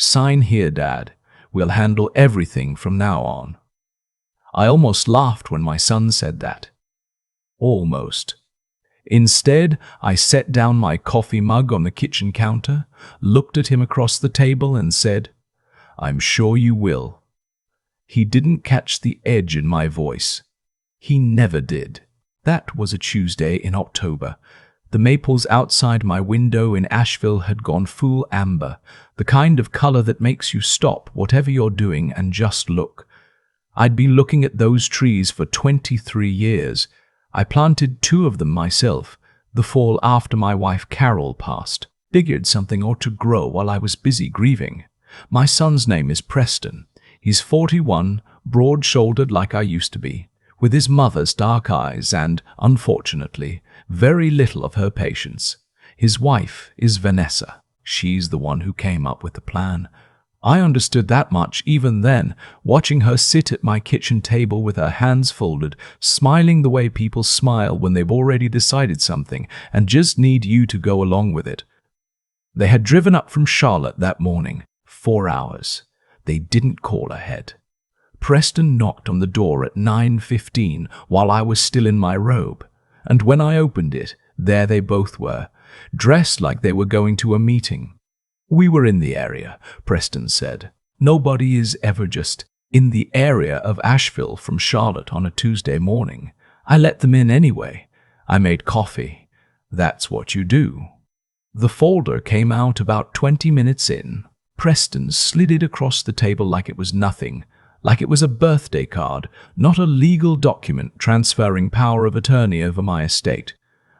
"Sign here, Dad. We'll handle everything from now on." I almost laughed when my son said that. Almost. Instead, I set down my coffee mug on the kitchen counter, looked at him across the table and said, "I'm sure you will." He didn't catch the edge in my voice. He never did. That was a Tuesday in October. The maples outside my window in Asheville had gone full amber, the kind of color that makes you stop whatever you're doing and just look. I'd been looking at those trees for 23 years. I planted 2 of them myself, the fall after my wife Carol passed. Figured something ought to grow while I was busy grieving. My son's name is Preston. He's 41, broad-shouldered like I used to be, with his mother's dark eyes and, unfortunately, very little of her patience. His wife is Vanessa. She's the one who came up with the plan. I understood that much even then, watching her sit at my kitchen table with her hands folded, smiling the way people smile when they've already decided something and just need you to go along with it. They had driven up from Charlotte that morning, 4 hours. They didn't call ahead. Preston knocked on the door at 9:15 while I was still in my robe, and when I opened it, there they both were, dressed like they were going to a meeting. "We were in the area," Preston said. "Nobody is ever just in the area of Asheville from Charlotte on a Tuesday morning. I let them in anyway. I made coffee. That's what you do." The folder came out about 20 minutes in. Preston slid it across the table like it was nothing, like it was a birthday card, not a legal document transferring power of attorney over my estate.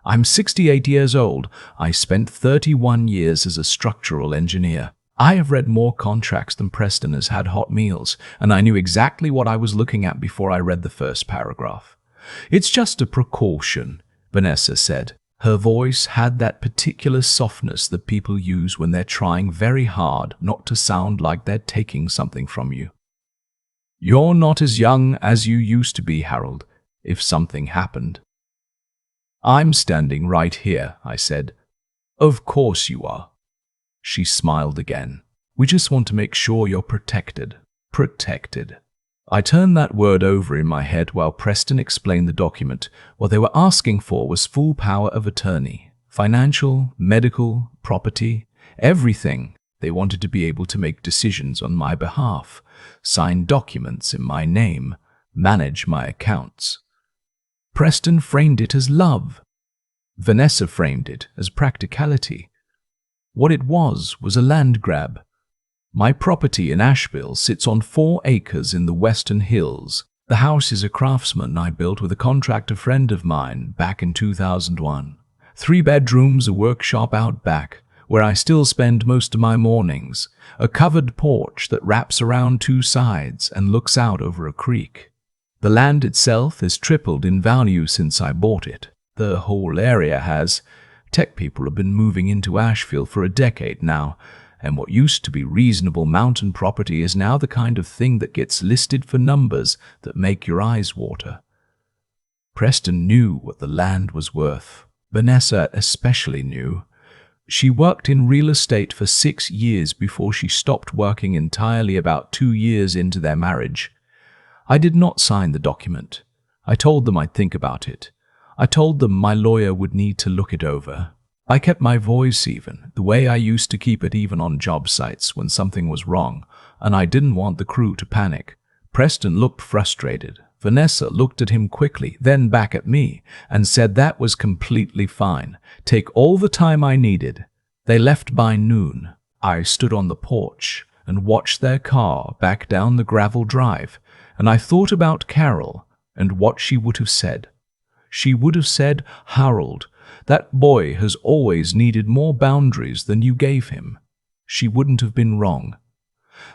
I'm 68 years old. I spent 31 years as a structural engineer. I have read more contracts than Preston has had hot meals, and I knew exactly what I was looking at before I read the first paragraph. "It's just a precaution," Vanessa said. Her voice had that particular softness that people use when they're trying very hard not to sound like they're taking something from you. "You're not as young as you used to be, Harold, if something happened." "I'm standing right here," I said. "Of course you are." She smiled again. "We just want to make sure you're protected." Protected. I turned that word over in my head while Preston explained the document. What they were asking for was full power of attorney. Financial, medical, property, everything. They wanted to be able to make decisions on my behalf, sign documents in my name, manage my accounts. Preston framed it as love. Vanessa framed it as practicality. What it was a land grab. My property in Asheville sits on 4 acres in the Western Hills. The house is a craftsman I built with a contractor friend of mine back in 2001. 3 bedrooms, a workshop out back, where I still spend most of my mornings, a covered porch that wraps around 2 sides and looks out over a creek. The land itself has tripled in value since I bought it. The whole area has. Tech people have been moving into Asheville for a decade now, and what used to be reasonable mountain property is now the kind of thing that gets listed for numbers that make your eyes water. Preston knew what the land was worth. Vanessa especially knew. She worked in real estate for 6 years before she stopped working entirely about 2 years into their marriage. I did not sign the document. I told them I'd think about it. I told them my lawyer would need to look it over. I kept my voice even, the way I used to keep it even on job sites when something was wrong, and I didn't want the crew to panic. Preston looked frustrated. Vanessa looked at him quickly, then back at me, and said that was completely fine. Take all the time I needed. They left by noon. I stood on the porch and watched their car back down the gravel drive, and I thought about Carol and what she would have said. She would have said, "Harold, that boy has always needed more boundaries than you gave him." She wouldn't have been wrong.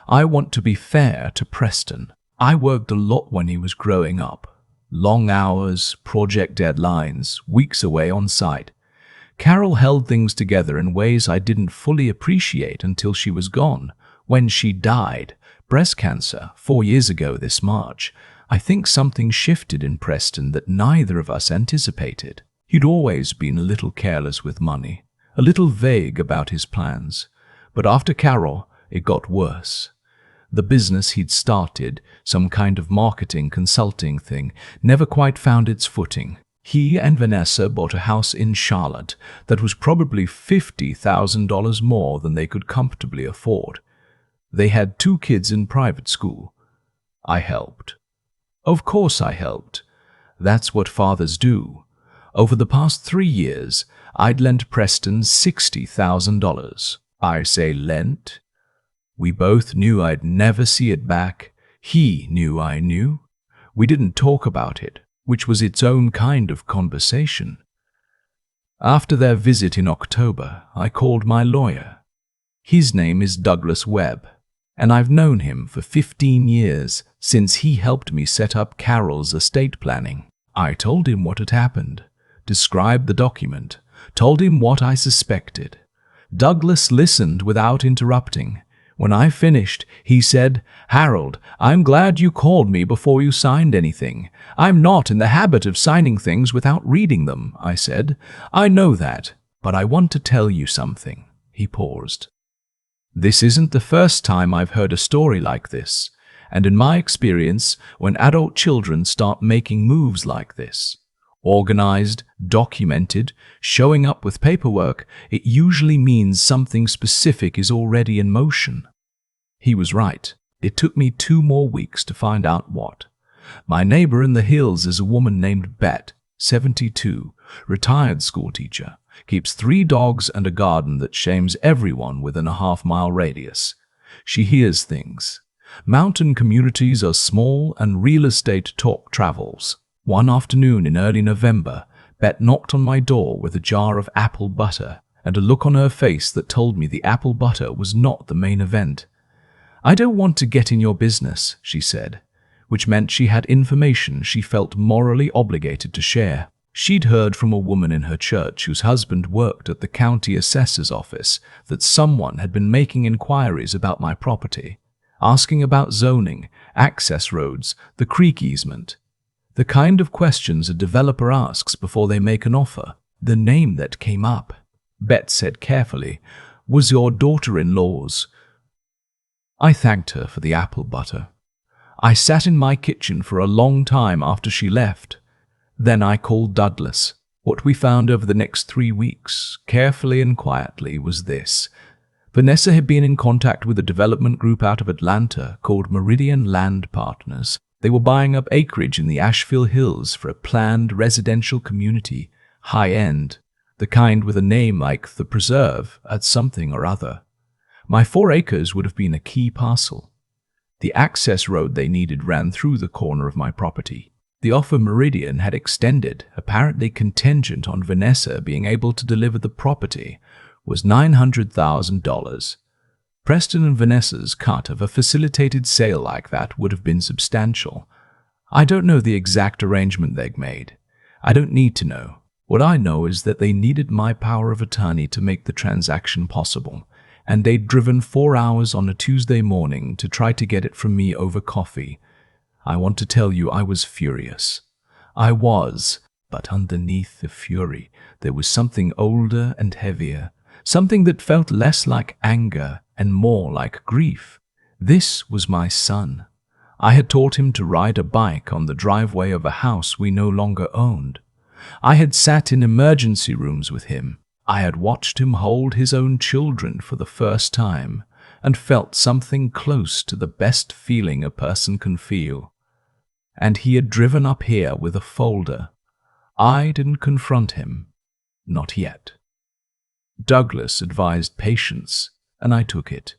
I want to be fair to Preston. I worked a lot when he was growing up. Long hours, project deadlines, weeks away on site. Carol held things together in ways I didn't fully appreciate until she was gone. When she died, breast cancer, 4 years ago this March, I think something shifted in Preston that neither of us anticipated. He'd always been a little careless with money, a little vague about his plans. But after Carol, It got worse. The business he'd started, some kind of marketing consulting thing, never quite found its footing. He and Vanessa bought a house in Charlotte that was probably $50,000 more than they could comfortably afford. They had 2 kids in private school. I helped. Of course I helped. That's what fathers do. Over the past 3 years, I'd lent Preston $60,000. I say lent. We both knew I'd never see it back. He knew I knew. We didn't talk about it, which was its own kind of conversation. After their visit in October, I called my lawyer. His name is Douglas Webb, and I've known him for 15 years, since he helped me set up Carol's estate planning. I told him what had happened, described the document, told him what I suspected. Douglas listened without interrupting. When I finished, he said, "Harold, I'm glad you called me before you signed anything. I'm not in the habit of signing things without reading them," I said. "I know that, but I want to tell you something." He paused. "This isn't the first time I've heard a story like this, and in my experience, when adult children start making moves like this, organized, documented, showing up with paperwork, it usually means something specific is already in motion." He was right. It took me 2 more weeks to find out what. My neighbor in the hills is a woman named Bet, 72, retired schoolteacher, keeps 3 dogs and a garden that shames everyone within a half-mile radius. She hears things. Mountain communities are small and real estate talk travels. One afternoon in early November, Bet knocked on my door with a jar of apple butter and a look on her face that told me the apple butter was not the main event. "I don't want to get in your business," she said, which meant she had information she felt morally obligated to share. She'd heard from a woman in her church whose husband worked at the county assessor's office that someone had been making inquiries about my property, asking about zoning, access roads, the creek easement. The kind of questions a developer asks before they make an offer. The name that came up, Bet said carefully, was your daughter-in-law's. I thanked her for the apple butter. I sat in my kitchen for a long time after she left. Then I called Douglas. What we found over the next 3 weeks, carefully and quietly, was this. Vanessa had been in contact with a development group out of Atlanta called Meridian Land Partners. They were buying up acreage in the Asheville Hills for a planned residential community, high-end, the kind with a name like The Preserve at something or other. My 4 acres would have been a key parcel. The access road they needed ran through the corner of my property. The offer Meridian had extended, apparently contingent on Vanessa being able to deliver the property, was $900,000. Preston and Vanessa's cut of a facilitated sale like that would have been substantial. I don't know the exact arrangement they'd made. I don't need to know. What I know is that they needed my power of attorney to make the transaction possible, and they'd driven 4 hours on a Tuesday morning to try to get it from me over coffee. I want to tell you I was furious. I was, but underneath the fury, there was something older and heavier, something that felt less like anger and more like grief. This was my son. I had taught him to ride a bike on the driveway of a house we no longer owned. I had sat in emergency rooms with him. I had watched him hold his own children for the first time and felt something close to the best feeling a person can feel. And he had driven up here with a folder. I didn't confront him. Not yet. Douglas advised patience, and I took it.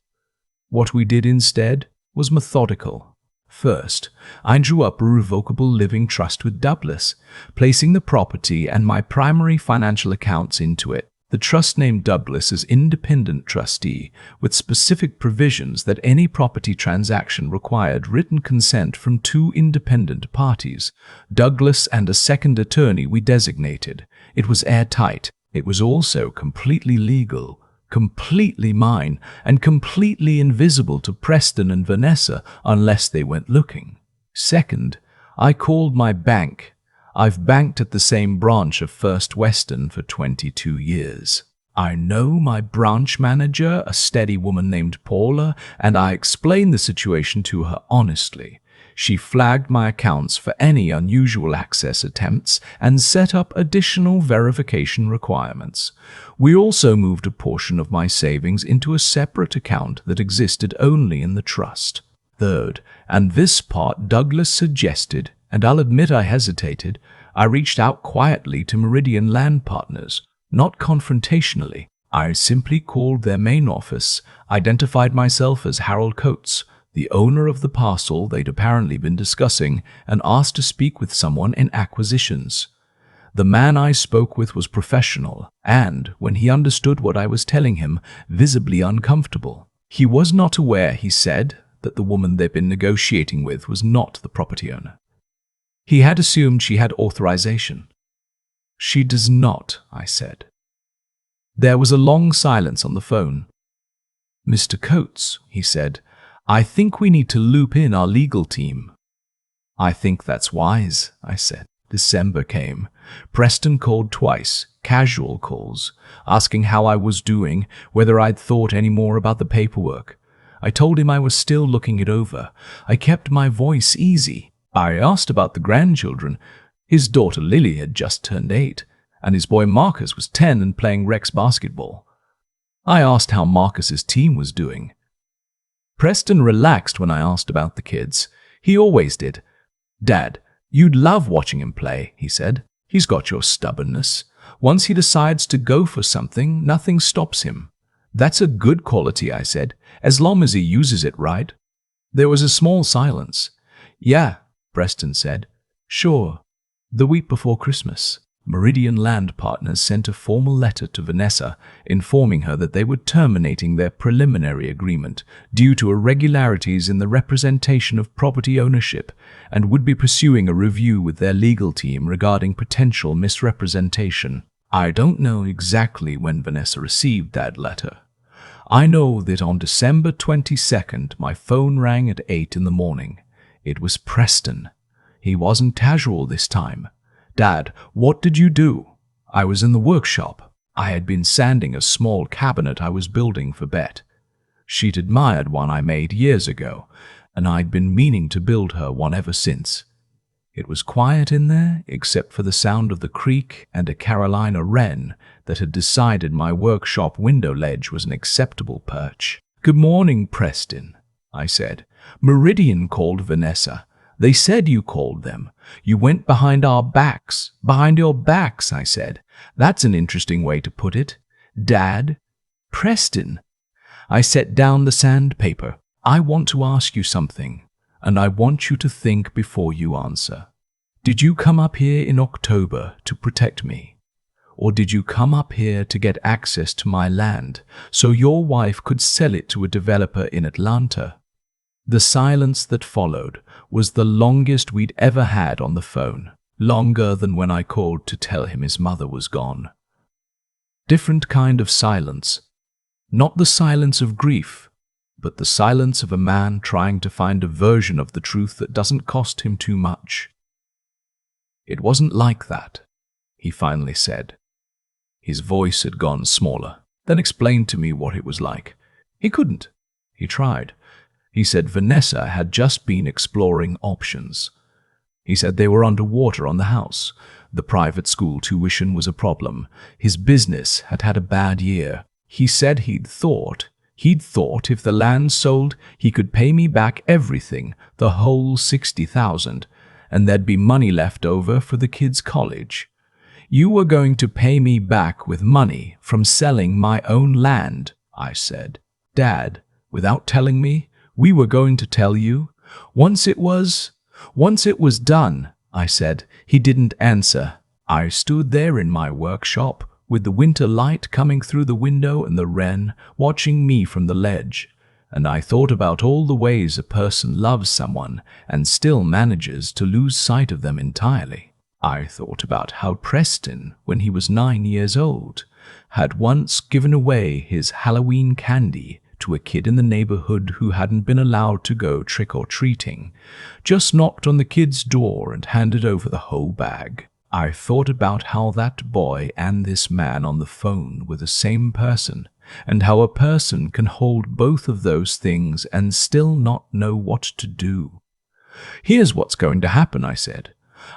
What we did instead was methodical. First, I drew up a revocable living trust with Douglas, placing the property and my primary financial accounts into it. The trust named Douglas as independent trustee, with specific provisions that any property transaction required written consent from 2 independent parties, Douglas and a second attorney we designated. It was airtight. It was also completely legal, completely mine, and completely invisible to Preston and Vanessa unless they went looking. Second, I called my bank. I've banked at the same branch of First Western for 22 years. I know my branch manager, a steady woman named Paula, and I explained the situation to her honestly. She flagged my accounts for any unusual access attempts and set up additional verification requirements. We also moved a portion of my savings into a separate account that existed only in the trust. Third, and this part Douglas suggested, and I'll admit I hesitated, I reached out quietly to Meridian Land Partners, not confrontationally. I simply called their main office, identified myself as Harold Coates, the owner of the parcel they'd apparently been discussing, and asked to speak with someone in acquisitions. The man I spoke with was professional and, when he understood what I was telling him, visibly uncomfortable. He was not aware, he said, that the woman they'd been negotiating with was not the property owner. He had assumed she had authorization. She does not, I said. There was a long silence on the phone. Mr. Coates, he said, I think we need to loop in our legal team. I think that's wise, I said. December came. Preston called twice, casual calls, asking how I was doing, whether I'd thought any more about the paperwork. I told him I was still looking it over. I kept my voice easy. I asked about the grandchildren. His daughter Lily had just turned 8, and his boy Marcus was 10 and playing Rex basketball. I asked how Marcus's team was doing. Preston relaxed when I asked about the kids. He always did. Dad, you'd love watching him play, he said. He's got your stubbornness. Once he decides to go for something, nothing stops him. That's a good quality, I said, as long as he uses it right. There was a small silence. Yeah, Preston said. Sure. The week before Christmas, Meridian Land Partners sent a formal letter to Vanessa informing her that they were terminating their preliminary agreement due to irregularities in the representation of property ownership and would be pursuing a review with their legal team regarding potential misrepresentation. I don't know exactly when Vanessa received that letter. I know that on December 22nd, my phone rang at 8 in the morning. It was Preston. He wasn't casual this time. Dad, what did you do? I was in the workshop. I had been sanding a small cabinet I was building for Bet. She'd admired one I made years ago, and I'd been meaning to build her one ever since. It was quiet in there, except for the sound of the creek and a Carolina wren that had decided my workshop window ledge was an acceptable perch. Good morning, Preston, I said. Meridian called Vanessa. They said you called them. You went behind our backs. Behind your backs, I said. That's an interesting way to put it. Dad? Preston. I set down the sandpaper. I want to ask you something, and I want you to think before you answer. Did you come up here in October to protect me? Or did you come up here to get access to my land so your wife could sell it to a developer in Atlanta? The silence that followed was the longest we'd ever had on the phone, longer than when I called to tell him his mother was gone. Different kind of silence. Not the silence of grief, but the silence of a man trying to find a version of the truth that doesn't cost him too much. It wasn't like that, he finally said. His voice had gone smaller, then explained to me what it was like. He couldn't. He tried. He said Vanessa had just been exploring options. He said they were underwater on the house. The private school tuition was a problem. His business had had a bad year. He said he'd thought if the land sold, he could pay me back everything, the whole $60,000, and there'd be money left over for the kids' college. You were going to pay me back with money from selling my own land, I said. Dad, without telling me, we were going to tell you. Once it was done, I said. He didn't answer. I stood there in my workshop with the winter light coming through the window and the wren watching me from the ledge, and I thought about all the ways a person loves someone and still manages to lose sight of them entirely. I thought about how Preston, when he was 9 years old, had once given away his Halloween candy to a kid in the neighborhood who hadn't been allowed to go trick-or-treating, just knocked on the kid's door and handed over the whole bag. I thought about how that boy and this man on the phone were the same person, and how a person can hold both of those things and still not know what to do. Here's what's going to happen, I said.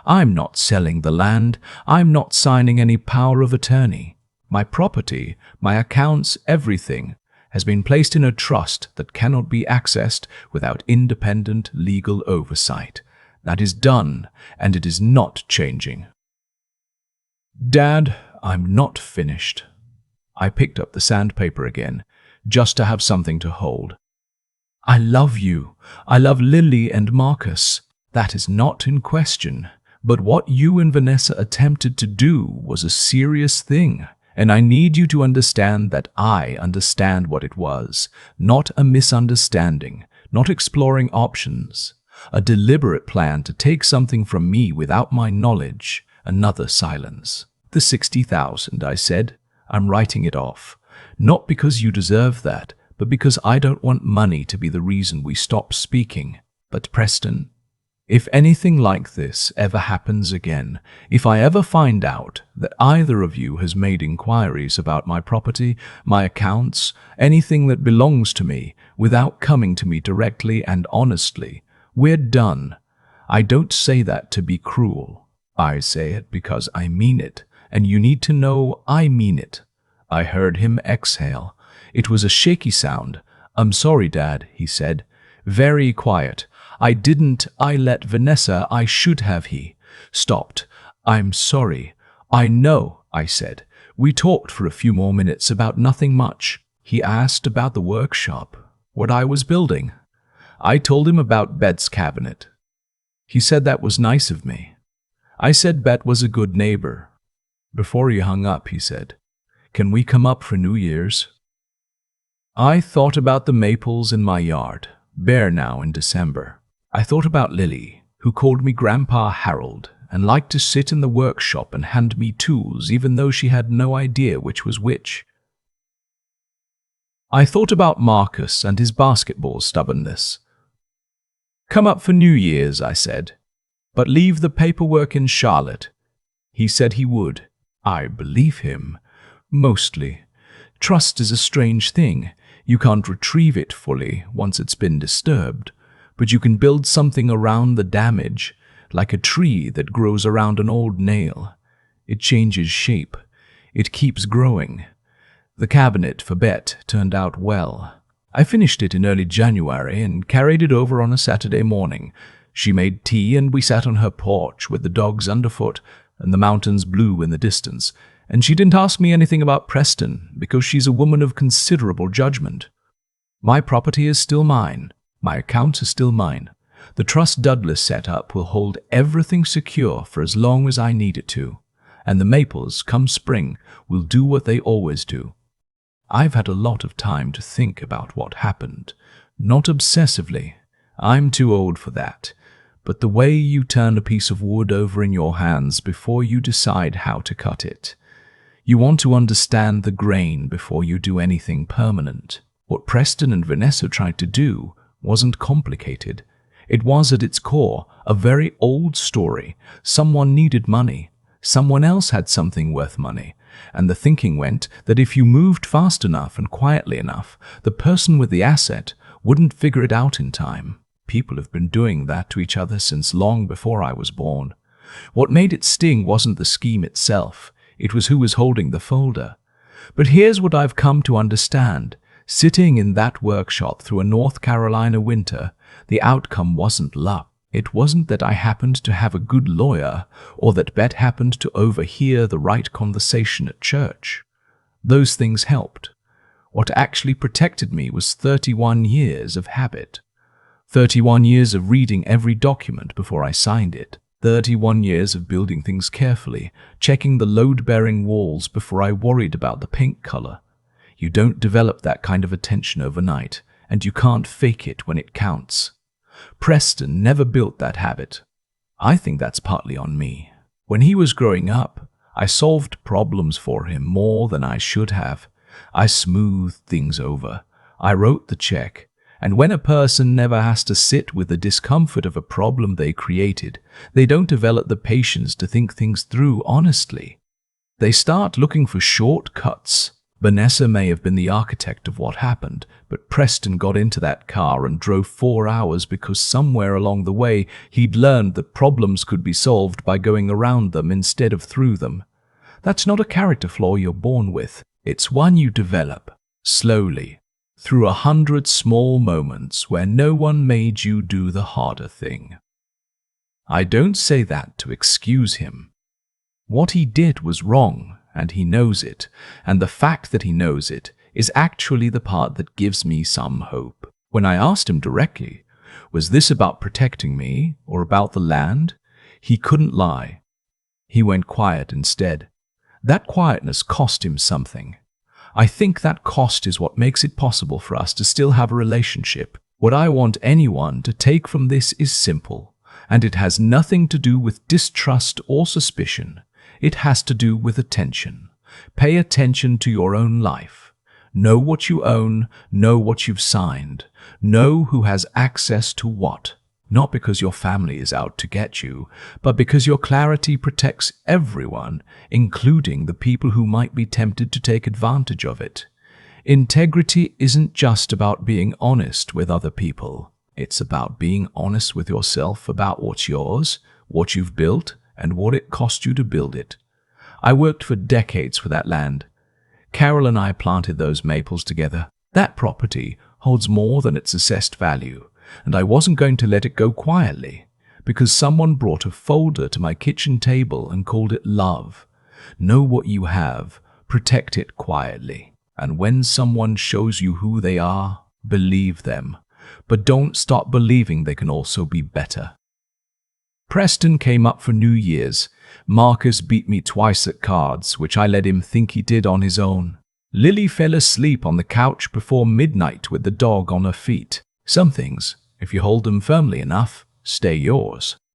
I'm not selling the land. I'm not signing any power of attorney. My property, my accounts, everything has been placed in a trust that cannot be accessed without independent legal oversight. That is done, and it is not changing. Dad, I'm not finished. I picked up the sandpaper again, just to have something to hold. I love you. I love Lily and Marcus. That is not in question. But what you and Vanessa attempted to do was a serious thing, and I need you to understand that I understand what it was. Not a misunderstanding, not exploring options. A deliberate plan to take something from me without my knowledge. Another silence. The 60,000, I said. I'm writing it off. Not because you deserve that, but because I don't want money to be the reason we stop speaking. But Preston, if anything like this ever happens again, if I ever find out that either of you has made inquiries about my property, my accounts, anything that belongs to me, without coming to me directly and honestly, we're done. I don't say that to be cruel. I say it because I mean it, and you need to know I mean it. I heard him exhale. It was a shaky sound. I'm sorry, Dad, he said. Very quiet. I let Vanessa, I should have, he stopped. I'm sorry. I know, I said. We talked for a few more minutes about nothing much. He asked about the workshop, what I was building. I told him about Bet's cabinet. He said that was nice of me. I said Bet was a good neighbor. Before he hung up, he said, "Can we come up for New Year's?" I thought about the maples in my yard, bare now in December. I thought about Lily, who called me Grandpa Harold and liked to sit in the workshop and hand me tools even though she had no idea which was which. I thought about Marcus and his basketball stubbornness. "Come up for New Year's," I said, "but leave the paperwork in Charlotte." He said he would. I believe him. Mostly. Trust is a strange thing. You can't retrieve it fully once it's been disturbed, but you can build something around the damage, like a tree that grows around an old nail. It changes shape. It keeps growing. The cabinet for Bet turned out well. I finished it in early January and carried it over on a Saturday morning. She made tea and we sat on her porch with the dogs underfoot and the mountains blue in the distance, and she didn't ask me anything about Preston because she's a woman of considerable judgment. My property is still mine. My accounts are still mine. The trust Douglas set up will hold everything secure for as long as I need it to, and the maples, come spring, will do what they always do. I've had a lot of time to think about what happened, not obsessively. I'm too old for that. But the way you turn a piece of wood over in your hands before you decide how to cut it. You want to understand the grain before you do anything permanent. What Preston and Vanessa tried to do wasn't complicated. It was at its core a very old story. Someone needed money. Someone else had something worth money. And the thinking went that if you moved fast enough and quietly enough, the person with the asset wouldn't figure it out in time. People have been doing that to each other since long before I was born. What made it sting wasn't the scheme itself. It was who was holding the folder. But here's what I've come to understand. Sitting in that workshop through a North Carolina winter, the outcome wasn't luck. It wasn't that I happened to have a good lawyer or that Bet happened to overhear the right conversation at church. Those things helped. What actually protected me was 31 years of habit. 31 years of reading every document before I signed it. 31 years of building things carefully, checking the load-bearing walls before I worried about the paint color. You don't develop that kind of attention overnight, and you can't fake it when it counts. Preston never built that habit. I think that's partly on me. When he was growing up, I solved problems for him more than I should have. I smoothed things over. I wrote the check, And when a person never has to sit with the discomfort of a problem they created, they don't develop the patience to think things through honestly. They start looking for shortcuts. Vanessa may have been the architect of what happened, but Preston got into that car and drove 4 hours because somewhere along the way he'd learned that problems could be solved by going around them instead of through them. That's not a character flaw you're born with. It's one you develop, slowly, through 100 small moments where no one made you do the harder thing. I don't say that to excuse him. What he did was wrong, and he knows it, and the fact that he knows it is actually the part that gives me some hope. When I asked him directly, was this about protecting me or about the land? He couldn't lie. He went quiet instead. That quietness cost him something. I think that cost is what makes it possible for us to still have a relationship. What I want anyone to take from this is simple, and it has nothing to do with distrust or suspicion. It has to do with attention. Pay attention to your own life. Know what you own, know what you've signed, know who has access to what. Not because your family is out to get you, but because your clarity protects everyone, including the people who might be tempted to take advantage of it. Integrity isn't just about being honest with other people. It's about being honest with yourself about what's yours, what you've built, and what it cost you to build it. I worked for decades for that land. Carol and I planted those maples together. That property holds more than its assessed value, and I wasn't going to let it go quietly, because someone brought a folder to my kitchen table and called it love. Know what you have, protect it quietly, and when someone shows you who they are, believe them. But don't stop believing they can also be better. Preston came up for New Year's. Marcus beat me twice at cards, which I let him think he did on his own. Lily fell asleep on the couch before midnight with the dog on her feet. Some things, if you hold them firmly enough, stay yours.